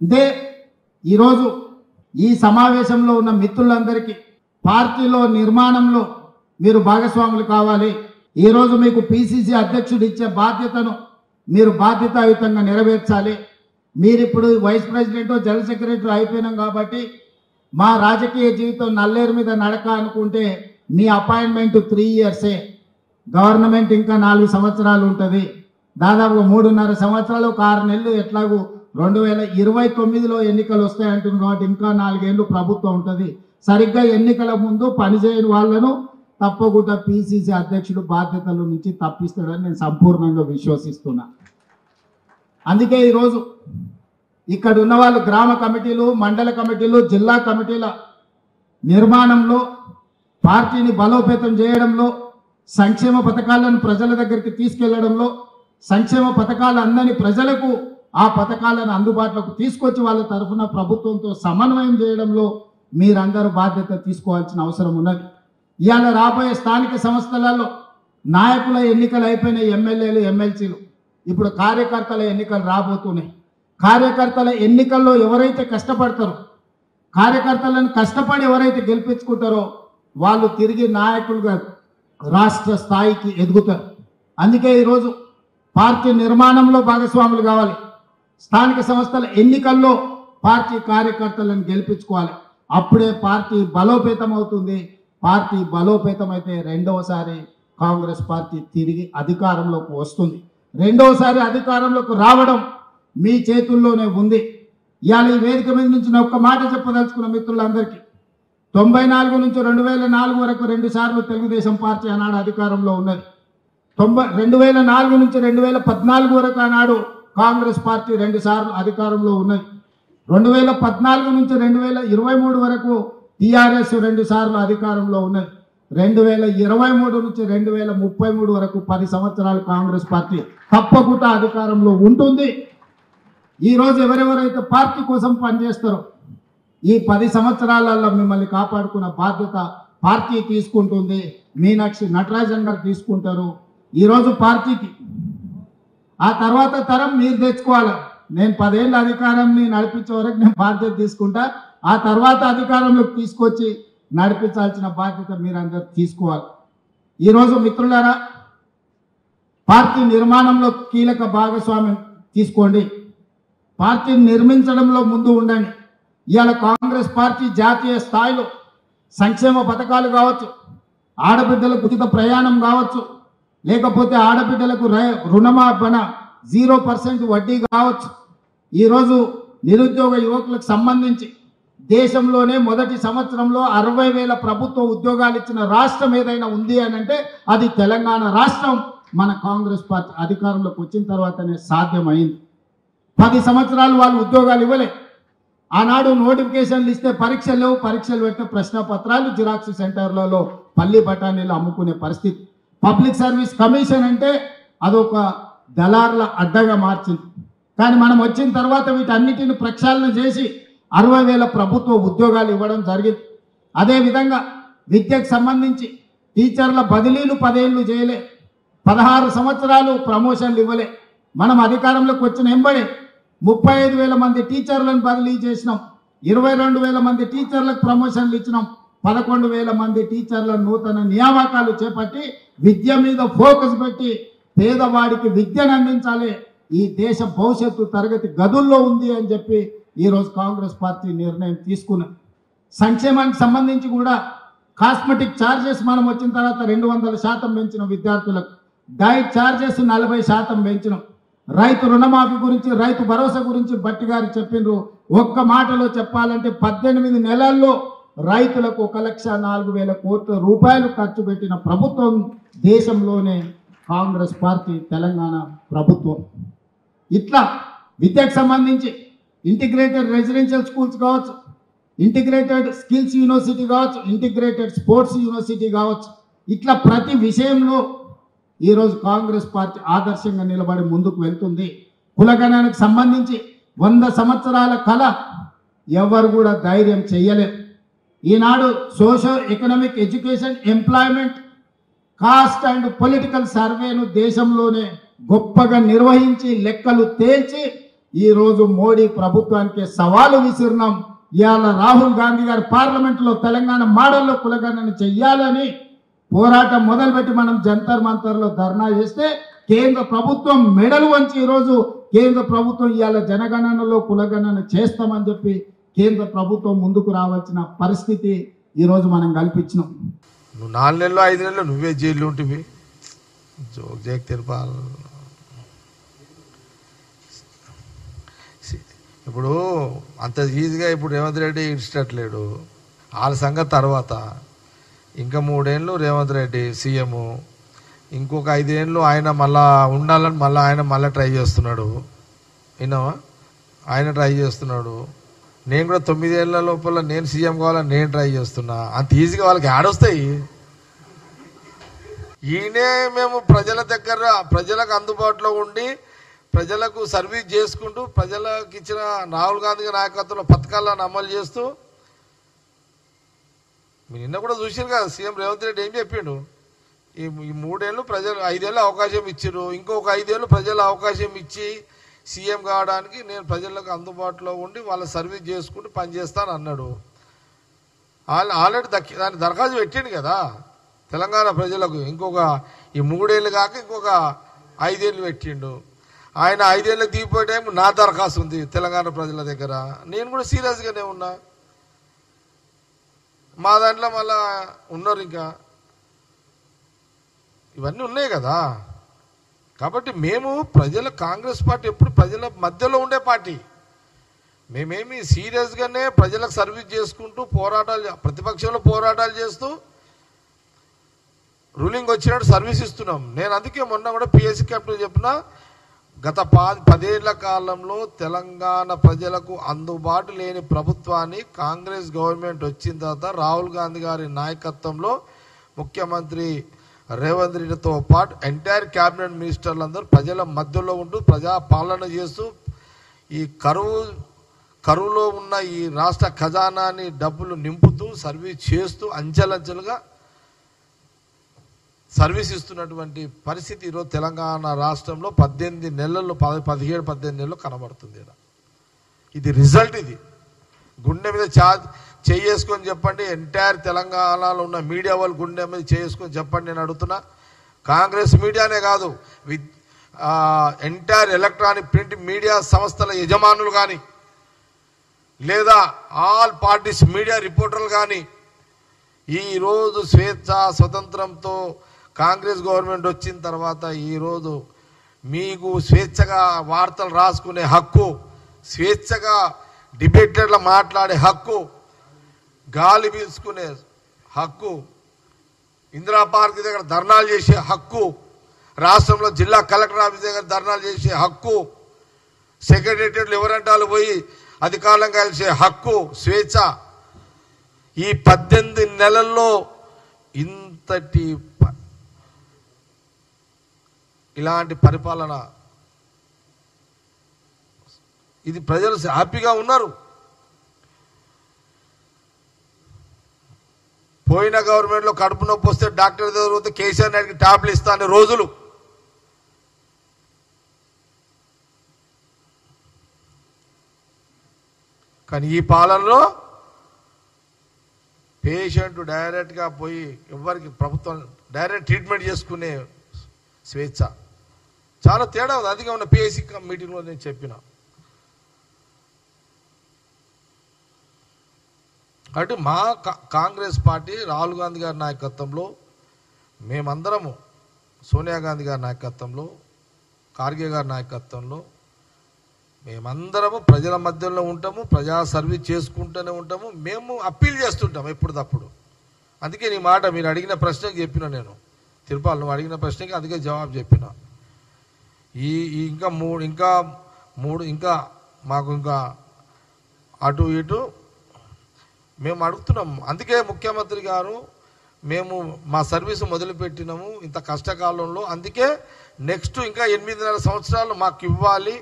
అంటే ఈరోజు ఈ సమావేశంలో ఉన్న మిత్రులందరికీ పార్టీలో నిర్మాణంలో మీరు భాగస్వాములు కావాలి. ఈరోజు మీకు పిసిసి అధ్యక్షుడు ఇచ్చే బాధ్యతను మీరు బాధ్యతాయుతంగా నెరవేర్చాలి. మీరు ఇప్పుడు వైస్ ప్రెసిడెంట్ జనరల్ సెక్రటరీ అయిపోయినాం కాబట్టి మా రాజకీయ జీవితం నల్లేరు మీద నడక అనుకుంటే మీ అపాయింట్మెంట్ 3 ఇయర్సే, గవర్నమెంట్ ఇంకా 4 సంవత్సరాలు ఉంటుంది. దాదాపు 3.5 సంవత్సరాలు, ఒక 6 నెలలు ఎట్లాగూ 2029లో ఎన్నికలు వస్తాయంటుంది కాబట్టి ఇంకా 4 ఏళ్ళు ప్రభుత్వం ఉంటుంది. సరిగ్గా ఎన్నికల ముందు పనిచేయని వాళ్ళను తప్పకుండా పిసిసి అధ్యక్షుడు బాధ్యతల నుంచి తప్పిస్తాడని నేను సంపూర్ణంగా విశ్వసిస్తున్నా. అందుకే ఈరోజు ఇక్కడ ఉన్న వాళ్ళు గ్రామ కమిటీలు, మండల కమిటీలు, జిల్లా కమిటీల నిర్మాణంలో, పార్టీని బలోపేతం చేయడంలో, సంక్షేమ పథకాలను ప్రజల దగ్గరికి తీసుకెళ్లడంలో, సంక్షేమ పథకాలు అందని ప్రజలకు ఆ పథకాలను అందుబాటులోకి తీసుకొచ్చి వాళ్ళ తరఫున ప్రభుత్వంతో సమన్వయం చేయడంలో మీరందరూ బాధ్యత తీసుకోవాల్సిన అవసరం ఉన్నది. ఇవాళ రాబోయే స్థానిక సంస్థలలో నాయకుల ఎన్నికలు అయిపోయిన ఎమ్మెల్యేలు, ఎమ్మెల్సీలు, ఇప్పుడు కార్యకర్తల ఎన్నికలు రాబోతున్నాయి. కార్యకర్తల ఎన్నికల్లో ఎవరైతే కష్టపడతారో, కార్యకర్తలను కష్టపడి ఎవరైతే గెలిపించుకుంటారో వాళ్ళు తిరిగి నాయకులుగా రాష్ట్ర స్థాయికి ఎదుగుతారు. అందుకే ఈరోజు పార్టీ నిర్మాణంలో భాగస్వాములు కావాలి. స్థానిక సంస్థల ఎన్నికల్లో పార్టీ కార్యకర్తలను గెలిపించుకోవాలి. అప్పుడే పార్టీ బలోపేతం అవుతుంది. పార్టీ బలోపేతం అయితే రెండవసారి కాంగ్రెస్ పార్టీ తిరిగి అధికారంలోకి వస్తుంది. రెండవసారి అధికారంలోకి రావడం మీ చేతుల్లోనే ఉంది. ఇవాళ ఈ వేదిక మీద నుంచి నేను ఒక్క మాట చెప్పదలుచుకున్న మిత్రులందరికీ, 94 నుంచి 2004 వరకు 2 సార్లు తెలుగుదేశం పార్టీ ఆనాడు అధికారంలో ఉన్నది. 2004 నుంచి 2014 వరకు ఆనాడు కాంగ్రెస్ పార్టీ 2 సార్లు అధికారంలో ఉన్నది. 2014 నుంచి 2023 వరకు టీఆర్ఎస్ 2 సార్లు అధికారంలో ఉన్నది. 2023 నుంచి 2033 వరకు 10 సంవత్సరాలు కాంగ్రెస్ పార్టీ తప్పకుండా అధికారంలో ఉంటుంది. ఈరోజు ఎవరెవరైతే పార్టీ కోసం పనిచేస్తారో ఈ 10 సంవత్సరాలలో మిమ్మల్ని కాపాడుకున్న బాధ్యత పార్టీ తీసుకుంటుంది. మీనాక్షి నటరాజన్ గారు తీసుకుంటారు. ఈరోజు పార్టీకి ఆ తర్వాత తరం మీరు తెచ్చుకోవాలి. నేను 10 ఏళ్ళ అధికారాన్ని నడిపించే వరకు నేను బాధ్యత తీసుకుంటా. ఆ తర్వాత అధికారంలోకి తీసుకొచ్చి నడిపించాల్సిన బాధ్యత మీరందరూ తీసుకోవాలి. ఈరోజు మిత్రులారా, పార్టీ నిర్మాణంలో కీలక భాగస్వామ్యం తీసుకోండి. పార్టీని నిర్మించడంలో ముందు ఉండండి. ఇవాళ కాంగ్రెస్ పార్టీ జాతీయ స్థాయిలో సంక్షేమ పథకాలు కావచ్చు, ఆడబిడ్డలకు ఉచిత ప్రయాణం కావచ్చు, లేకపోతే ఆడబిడ్డలకు రుణమాఫన 0% వడ్డీ కావచ్చు. ఈరోజు నిరుద్యోగ యువకులకు సంబంధించి దేశంలోనే మొదటి సంవత్సరంలో 60,000 ప్రభుత్వ ఉద్యోగాలు ఇచ్చిన రాష్ట్రం ఏదైనా ఉంది అని అంటే అది తెలంగాణ రాష్ట్రం. మన కాంగ్రెస్ పార్టీ అధికారంలోకి వచ్చిన తర్వాతనే సాధ్యమైంది. 10 సంవత్సరాలు వాళ్ళు ఉద్యోగాలు ఇవ్వలే. ఆనాడు నోటిఫికేషన్లు ఇస్తే పరీక్షలు లేవు, పరీక్షలు పెట్టే ప్రశ్నపత్రాలు జిరాక్స్ సెంటర్లలో పల్లి బఠానీలు అమ్ముకునే పరిస్థితి. పబ్లిక్ సర్వీస్ కమిషన్ అంటే అదొక దళారుల అడ్డగా మార్చింది. కానీ మనం వచ్చిన తర్వాత వీటన్నిటిని ప్రక్షాళన చేసి 60,000 ప్రభుత్వ ఉద్యోగాలు ఇవ్వడం జరిగింది. అదేవిధంగా విద్యకు సంబంధించి టీచర్ల బదిలీలు 10 ఏళ్ళు చేయలే, 16 సంవత్సరాలు ప్రమోషన్లు ఇవ్వలే. మనం అధికారంలోకి వచ్చిన ఎంబడే 35,000 మంది టీచర్లను బదిలీ చేసినాం, 22,000 మంది టీచర్లకు ప్రమోషన్లు ఇచ్చినాం, 11,000 మంది టీచర్ల నూతన నియామకాలు చేపట్టి విద్య మీద ఫోకస్ పెట్టి పేదవాడికి విద్యను అందించాలి, ఈ దేశ భవిష్యత్తు తరగతి గదుల్లో ఉంది అని చెప్పి ఈరోజు కాంగ్రెస్ పార్టీ నిర్ణయం తీసుకున్నది. సంక్షేమానికి సంబంధించి కూడా కాస్మెటిక్ ఛార్జెస్ మనం వచ్చిన తర్వాత 200% పెంచిన విద్యార్థులకు, డైట్ ఛార్జెస్ 40% పెంచినాం. రైతు రుణమాఫీ గురించి, రైతు భరోసా గురించి భట్టి గారు చెప్పిండ్రు. ఒక్క మాటలో చెప్పాలంటే 18 నెలల్లో రైతులకు 1,04,000 కోట్ల రూపాయలు ఖర్చు పెట్టిన ప్రభుత్వం దేశంలోనే కాంగ్రెస్ పార్టీ, తెలంగాణ ప్రభుత్వం. ఇట్లా విద్యకు సంబంధించి ఇంటిగ్రేటెడ్ రెసిడెన్షియల్ స్కూల్స్ కావచ్చు, ఇంటిగ్రేటెడ్ స్కిల్స్ యూనివర్సిటీ కావచ్చు, ఇంటిగ్రేటెడ్ స్పోర్ట్స్ యూనివర్సిటీ కావచ్చు, ఇట్లా ప్రతి విషయంలో ఈరోజు కాంగ్రెస్ పార్టీ ఆదర్శంగా నిలబడి ముందుకు వెళ్తుంది. కులగణనకు సంబంధించి 100 సంవత్సరాల కళ ఎవరు కూడా ధైర్యం చేయలేరు. ఈనాడు socio economic education, employment, caste and political సర్వేను దేశంలోనే గొప్పగా నిర్వహించి లెక్కలు తేల్చి ఈరోజు మోడీ ప్రభుత్వానికి సవాలు విసిరినాం. ఇవాళ రాహుల్ గాంధీ గారు పార్లమెంట్లో తెలంగాణ మోడల్లో కులగణన చెయ్యాలని పోరాటం మొదలుపెట్టి మనం జంతర్ మంతర్లో ధర్నా చేస్తే కేంద్ర ప్రభుత్వం మెడలు వంచి ఈరోజు కేంద్ర ప్రభుత్వం ఇవాళ జనగణనలో కులగణన చేస్తామని చెప్పి కేంద్ర ప్రభుత్వం ముందుకు రావాల్సిన పరిస్థితి ఈరోజు మనం కల్పించినాం. నువ్వు 4 నెలలు 5 నెలలు నువ్వే జైలు ఉంటివి. జోక్ జేక్ తెరపాలి. ఇప్పుడు అంత ఈజీగా ఇప్పుడు రేవంత్ రెడ్డి ఇష్టట్లేడు. వాళ్ళ సంగతి తర్వాత ఇంకా 3 ఏళ్ళు రేవంత్ రెడ్డి సీఎం, ఇంకొక 5 ఏళ్ళు ఆయన మళ్ళా ఉండాలని ఆయన మళ్ళీ ట్రై చేస్తున్నాడు. విన్నావా? ఆయన ట్రై చేస్తున్నాడు. నేను కూడా 9 ఏళ్ళ లోపల నేను సీఎం కావాలని నేను ట్రై చేస్తున్నా. అంత ఈజీగా వాళ్ళకి ఆడొస్తాయి. ఈయనే మేము ప్రజల దగ్గర ప్రజలకు అందుబాటులో ఉండి ప్రజలకు సర్వీస్ చేసుకుంటూ ప్రజలకు ఇచ్చిన రాహుల్ గాంధీ నాయకత్వంలో పథకాలను అమలు చేస్తూ మీరు నిన్న కూడా చూసారు కదా సీఎం రేవంత్ రెడ్డి ఏం చెప్పిండు. ఈ 3 ఏళ్ళు ప్రజలు 5 ఏళ్ళు అవకాశం ఇచ్చారు, ఇంకొక 5 ఏళ్ళు ప్రజలు అవకాశం ఇచ్చి సీఎం కావడానికి నేను ప్రజలకు అందుబాటులో ఉండి వాళ్ళ సర్వీస్ చేసుకుంటూ పనిచేస్తాను అన్నాడు. ఆల్రెడీ దాన్ని దరఖాస్తు పెట్టిండు కదా తెలంగాణ ప్రజలకు. ఇంకొక ఈ 3 ఏళ్ళు కాక ఇంకొక 5 ఏళ్ళు పెట్టిండు. ఆయన 5 ఏళ్ళకి దిగిపోయే టైం నా దరఖాస్తు ఉంది తెలంగాణ ప్రజల దగ్గర. నేను కూడా సీరియస్గానే ఉన్నా. మా దాంట్లో మళ్ళా ఉన్నారు, ఇంకా ఇవన్నీ ఉన్నాయి కదా. కాబట్టి మేము కాంగ్రెస్ పార్టీ ఎప్పుడు ప్రజల మధ్యలో ఉండే పార్టీ. మేమేమి సీరియస్గానే ప్రజలకు సర్వీస్ చేసుకుంటూ ప్రతిపక్షంలో పోరాటాలు చేస్తూ రూలింగ్ వచ్చినట్టు సర్వీస్ ఇస్తున్నాం. నేను అందుకే మొన్న కూడా పిఎస్సి క్యాప్టెన్ చెప్పిన, గత 10 ఏళ్ల కాలంలో తెలంగాణ ప్రజలకు అందుబాటు లేని ప్రభుత్వాన్ని కాంగ్రెస్ గవర్నమెంట్ వచ్చిన తర్వాత రాహుల్ గాంధీ గారి నాయకత్వంలో ముఖ్యమంత్రి రేవంత్ రెడ్డితో పాటు ఎంటైర్ క్యాబినెట్ మినిస్టర్లందరూ ప్రజల మధ్యలో ఉంటూ ప్రజా పాలన చేస్తూ ఈ కరువులో ఉన్న ఈ రాష్ట్ర ఖజానాని డబ్బులు నింపుతూ సర్వీస్ చేస్తూ అంచెలంచెలుగా సర్వీస్ ఇస్తున్నటువంటి పరిస్థితి ఈరోజు తెలంగాణ రాష్ట్రంలో 17 నెలల్లో 17-18 నెలలు కనబడుతుంది. ఇది రిజల్ట్. ఇది గుండె మీద చేసుకొని చెప్పండి. ఎంటైర్ తెలంగాణలో ఉన్న మీడియా వాళ్ళు గుండె మీద చేసుకొని చెప్పండి. నేను అడుగుతున్నా, కాంగ్రెస్ మీడియానే కాదు, ఎంటైర్ ఎలక్ట్రానిక్ ప్రింట్ మీడియా సంస్థల యజమానులు కానీ లేదా ఆల్ పార్టీస్ మీడియా రిపోర్టర్లు కానీ ఈరోజు స్వతంత్రంతో కాంగ్రెస్ గవర్నమెంట్ వచ్చిన తర్వాత ఈరోజు మీకు స్వేచ్ఛగా వార్తలు రాసుకునే హక్కు, స్వేచ్ఛగా డిబేటర్లు మాట్లాడే హక్కు, గాలి పీల్చుకునే హక్కు, ఇందిరా పార్క్ దగ్గర ధర్నాలు చేసే హక్కు, రాష్ట్రంలో జిల్లా కలెక్టర్ ఆఫీస్ దగ్గర ధర్నాలు చేసే హక్కు, సెక్రటేరియట్లు ఎవరంటాలు పోయి అధికారులను కలిసే హక్కు, స్వేచ్ఛ, ఈ 18 నెలల్లో ఇంతటి ఇలాంటి పరిపాలన, ఇది ప్రజలు హ్యాపీగా ఉన్నారు. పోయిన గవర్నమెంట్లో కడుపు నొప్పి వస్తే డాక్టర్ దగ్గర పోతే కేసీఆర్ నాయుడికి ట్యాబ్లు ఇస్తానే రోజులు. కానీ ఈ పాలనలో పేషెంట్ డైరెక్ట్గా పోయి ఎవరికి ప్రభుత్వం డైరెక్ట్ ట్రీట్మెంట్ చేసుకునే స్వేచ్ఛ, చాలా తేడా ఉంది. అందుకే ఉన్న పిఎస్సి మీటింగ్లో నేను చెప్పిన. కాబట్టి మా కాంగ్రెస్ పార్టీ రాహుల్ గాంధీ గారి నాయకత్వంలో మేమందరము, సోనియా గాంధీ గారి నాయకత్వంలో, ఖార్గే గారి నాయకత్వంలో మేమందరము ప్రజల మధ్యలో ఉంటాము, ప్రజా సర్వీస్ చేసుకుంటూనే ఉంటాము. మేము అప్పీల్ చేస్తుంటాము ఎప్పటికప్పుడు. అందుకే నీ మాట మీరు అడిగిన ప్రశ్నకి చెప్పిన, నేను తిరుపాలు నువ్వు అడిగిన ప్రశ్నకి అందుకే జవాబు చెప్పిన. ఇంకా మాకు ఇంకా అటు ఇటు మేము అడుగుతున్నాం. అందుకే ముఖ్యమంత్రి గారు మేము మా సర్వీసు మొదలుపెట్టినాము ఇంత కష్టకాలంలో. అందుకే నెక్స్ట్ ఇంకా 8.5 సంవత్సరాలు మాకు ఇవ్వాలి,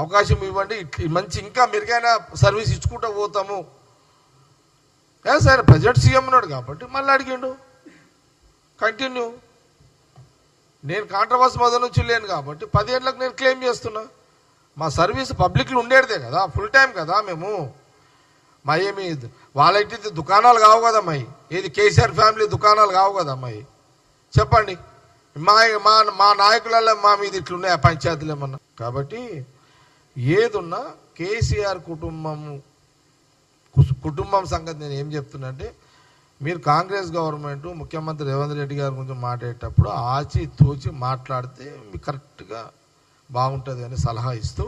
అవకాశం ఇవ్వండి, మంచి ఇంకా మెరుగైన సర్వీస్ ఇచ్చుకుంటూ పోతాము. సరే ప్రజెంట్ సీఎం ఉన్నాడు కాబట్టి మళ్ళీ అడిగిండు, కంటిన్యూ. నేను కాంట్రవర్సీ మొదలు నుంచి లేను కాబట్టి 10 ఏళ్ళకు నేను క్లెయిమ్ చేస్తున్నా. మా సర్వీస్ పబ్లిక్లో ఉండేదే కదా, ఫుల్ టైం కదా మేము. మా ఏమి వాళ్ళకి దుకాణాలు కావు కదా అమ్మాయి, ఏది కేసీఆర్ ఫ్యామిలీ దుకాణాలు కావు కదా అమ్మాయి. చెప్పండి, మా మా మా నాయకులలో మా మీద ఇట్లున్నాయి ఆ పంచాయతీలు ఏమన్నా. కాబట్టి ఏదున్నా కేసీఆర్ కుటుంబం సంగతి నేను ఏం చెప్తున్నా అంటే, మీరు కాంగ్రెస్ గవర్నమెంట్ ముఖ్యమంత్రి రేవంత్ రెడ్డి గారి గురించి మాట్లాడేటప్పుడు ఆచి తూచి మాట్లాడితే మీకు కరెక్ట్గా బాగుంటుంది అని సలహా ఇస్తూ